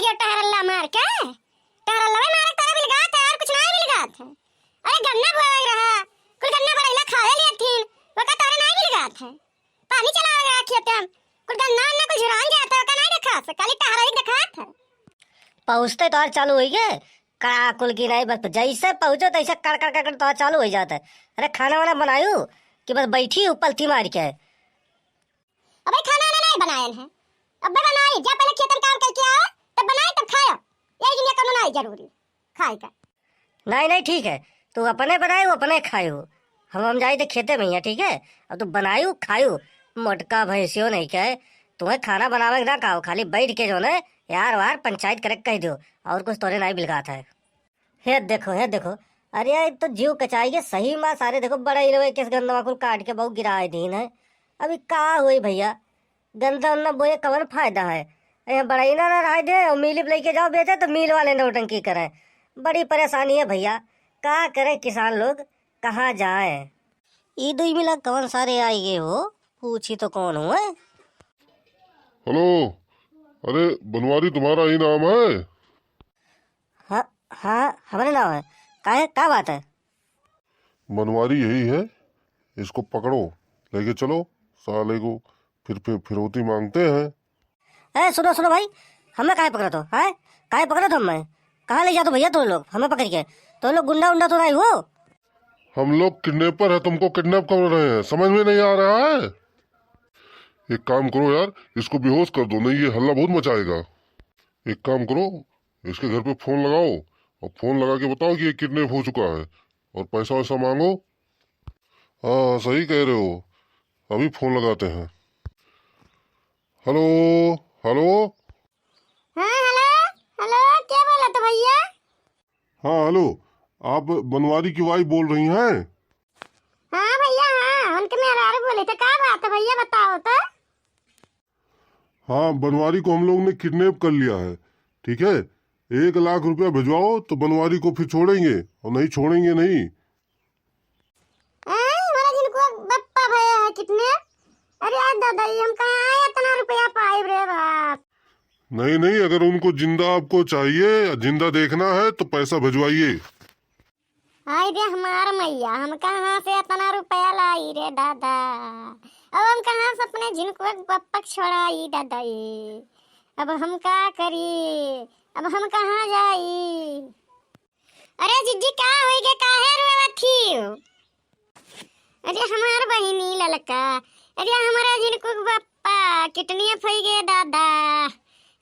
गया टहरल्ला मार के। टहरल्ला में मारे तारा बिलगात है और कुछ नहीं बिलगात है। अरे गन्ना बोए रहा कुल गन्ना बड़ैला खाए लिए थीन वका तारा नहीं बिलगात है। पानी चला गया खेत में कुल गन्ना ना कुछ झुरान गया था वका नहीं देखा से खाली टहरा ही देखा था। पहुँचते तो चालू हो गए कड़ा कुल की नहीं बस जैसे पहुँचो तैसे कड़ कड़ कड़ तो चालू हो जाता है। अरे खाना वाना बनायू कि बस बैठी हूँ पलथी मार के। अबे खाना नहीं बनाए हैं अबे बनाई जा पहले खेतन काम करके आओ तब बनाई तब खाओ यही दुनिया का बनाई जरूरी खाए का। नहीं नहीं ठीक है तू अपने बनायू अपने खायू हम जाए थे खेते में ही ठीक है। अब तू बनायू खायू मोटका भैंसियो नहीं कहे तुम्हें खाना बनावे ना खाओ खाली बैठ के जो ना यार वार पंचायत करे कह दो और कुछ तोरे नहीं बिलगात है। हे देखो अरे यार तो जीव कचाई के सही माँ सारे देखो बड़ा ही किस गंदा कुल काट के बहु गिराए दीन है। अभी का हुई भैया गंदा उन्ना बोए कवन फायदा है। अरे बड़ा ही ना रह दे और मिल लेके जाओ बेचे तो मिल वाले नौटंकी करें। बड़ी परेशानी है भैया का करे किसान लोग कहाँ जाए। ईद मिला कवन सारे आई गए हो पूछी तो कौन हुआ। हेलो अरे बनवारी तुम्हारा ही नाम है? हाँ हाँ हमारे नाम है का बात है। बनवारी यही है इसको पकड़ो लेके चलो साले को फिर फिरौती मांगते हैं। सुनो भाई हमें काहे पकड़ा तो है काहे पकड़ा तो हमें कहाँ ले जा तो भैया तुम लोग हमें पकड़ के तो लोग गुंडा उंडा तो नहीं हो। हम लोग किडनैपर है तुमको किडनैप कर रहे हैं समझ में नहीं आ रहा है। एक काम करो यार इसको बेहोश कर दो नहीं ये हल्ला बहुत मचाएगा। एक काम करो इसके घर पे फोन लगाओ और फोन लगा के बताओ कि ये किडनैप हो चुका है और पैसा वैसा मांगो। हाँ सही कह रहे हो अभी फोन लगाते हैं। हेलो हेलो हाँ हेलो हेलो क्या बोला तो भैया। हाँ हेलो आप बनवारी की वाइफ बोल रही हैं? हाँ भैया हाँ उनके मेहरारू बोले थे क्या बात है भैया बताओ तो। हाँ बनवारी को हम लोग ने किडनैप कर लिया है ठीक है 1 लाख रुपया भिजवाओ तो बनवारी को फिर छोड़ेंगे और नहीं छोड़ेंगे नहीं। हमारा जिनको बप्पा भैया है कितने अरे यार दादा हम कहाँ आए इतना रुपया पाए रे बाप। नहीं अगर उनको जिंदा आपको चाहिए जिंदा देखना है तो पैसा भिजवाइए। आई रे हमारा मैया हम कहाँ से इतना रुपया लाई रे दादा अब हम कहाँ से अपने जिनको बप्पक छोड़ाई दादा ये अब हम क्या करी अब हम कहाँ जाई। अरे जिज्जी क्या होई गे काहे रोवा थी। अरे हमार बहिनी ललका अरे हमारा जिनको बप्पा कितनी फई गे दादा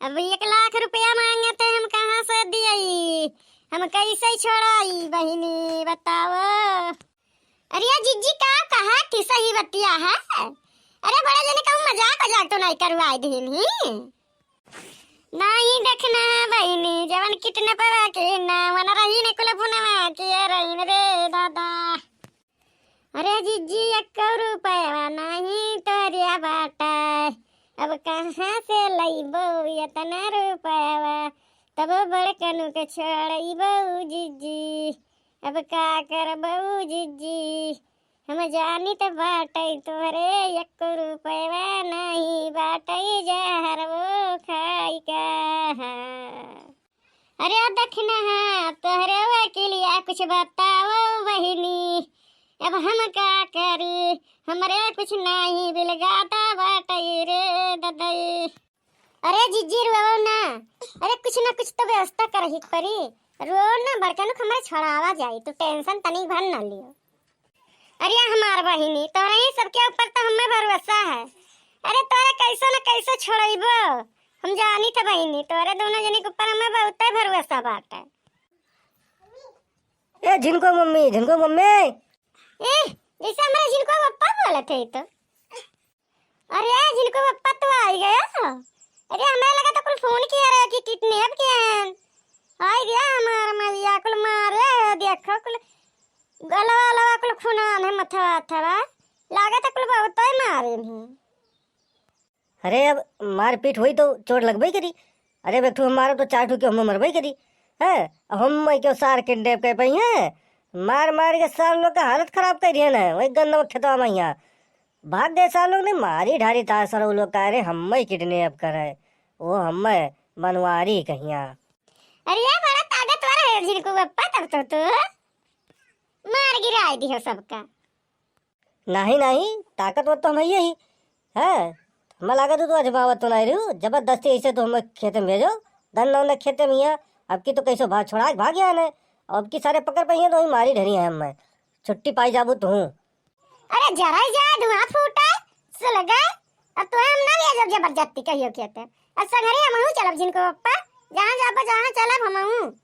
अब 1 लाख रुपया मांगे थे हम कहाँ से दिए हम कैसे छोड़ाई बहिनी बताओ। अरे जिज्जी का कहा कि सही बतिया है। अरे बड़े जने कहूँ मजाक तो नहीं करवाई दिन ही नहीं देखना है बहिनी जवन कितने पवा के ना वन रही ने कुल पुनवा के रही रे दादा। अरे जिज्जी 1 रुपया नहीं तोरिया बाटा अब कहाँ से लईबो इतना रुपया तब बड़कनु के छोड़बो जिज्जी अब का करबो जिज्जी हम जानी तो बाटे तोहरे 1 रुपया नहीं बाटे जहर वो खाई का। अरे दखना है तोहरे वकीलिया कुछ बताओ बहिनी अब हम क्या करी हमारे कुछ नहीं बिलगाता बाटे रे ददई। अरे जिज्जी रो ना अरे कुछ ना कुछ तो व्यवस्था कर ही पड़ी रो ना बड़कन हमारे छड़ावा जाई तो टेंशन तनिक भर न लियो। अरे हमार बहिनी तोरे ही सबके ऊपर तो हमें भरोसा है। अरे तोरे कैसे न कैसे छोड़बो हम जानी थे बहिनी तोरे दोनों जने के ऊपर हमें बहुत भरोसा बाटे। ए जिनको मम्मी जैसे हमारे जिनको पप्पा बोले थे तो। अरे जिनको पप्पा तो आ गया। अरे हमें लगा तो कुल फोन किया रहा कि किडनैप किया है आई गया हमारा मैया कुल मारे देखो कुल गलवा कुल खुनान है मथवा थवा लागा तो कुल बहुत ही मारे हैं। अरे अब मार पीट हुई तो चोट लगबई करी। अरे बेटू हमारा तो 4 ठुके हम मरबई करी है हम क्यों सार किडनैप कर पाई है मार के सार लोग का हालत खराब कर दिया ना वही गंदा खेतवा में यहाँ भाग गए सार लोग ने मारी ढारी था सर वो लोग कह रहे हम किडनैप करे वो हम मनवारी कहिया। अरे ये बड़ा ताकतवर है झिनकू पप्पा, तब तो मार गिरा दी हो सबका। नहीं नहीं, ताकतवर तो हम ही है। हमें लगा तू अजमावत तो नहीं रही जबरदस्ती ऐसे तो हमें खेते में भेजो। धन न खेते में है। अब की तो कैसो भाग छोड़ा भाग गया ने। अब की सारे पकड़ पाई है तो ही मारी ढरी है हमें। छुट्टी पाई जाबू तू। अरे जरा जा धुआं फूटा से लगा। अब तो हम ना ले जब जबरदस्ती कहियो खेते। अब संगरे हम चलब झिनकू पप्पा, जहाँ जाबो जहाँ चलब हम।